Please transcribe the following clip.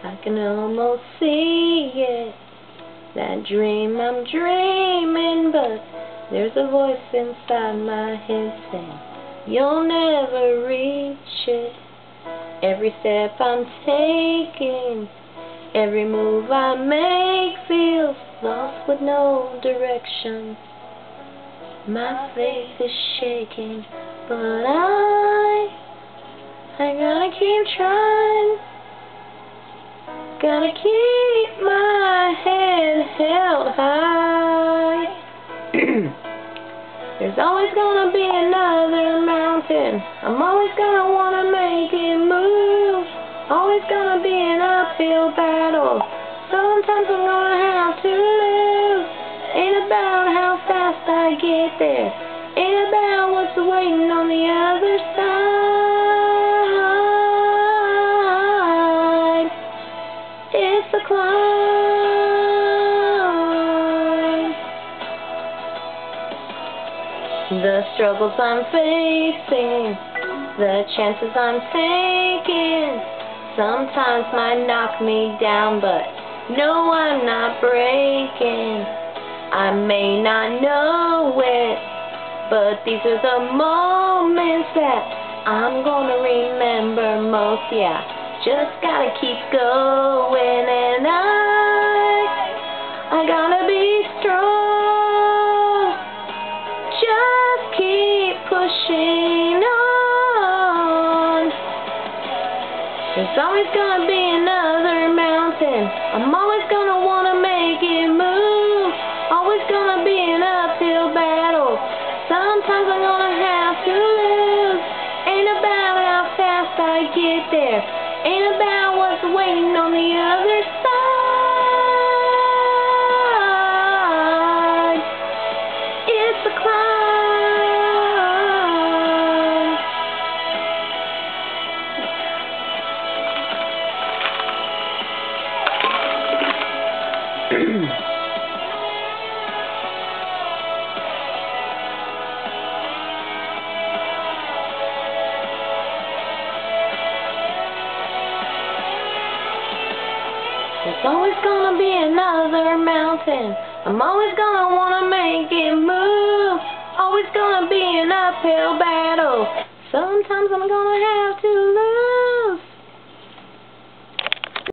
I can almost see it, that dream I'm dreaming, but there's a voice inside my head saying, you'll never reach it. Every step I'm taking, every move I make feels lost with no direction. My faith is shaking, but I gotta keep trying. Gotta keep my head held high. There's always gonna be another mountain. I'm always gonna wanna make it move. Always gonna be an uphill battle. Sometimes I'm gonna have to lose. Ain't about how fast I get there. Ain't about what's waiting on the other side. It's a climb. The struggles I'm facing, the chances I'm taking, sometimes might knock me down, but no, I'm not breaking. I may not know it, but these are the moments that I'm gonna remember most, yeah. Just gotta keep going, and I gotta be strong. Just keep pushing on. There's always gonna be another mountain. I'm always gonna wanna make it move. Always gonna be an uphill battle. Sometimes I'm gonna have to lose. Ain't about how fast I get there. Ain't about what's waiting on the other side. It's a climb. There's always gonna be another mountain. I'm always gonna wanna make it move. Always gonna be an uphill battle. Sometimes I'm gonna have to lose.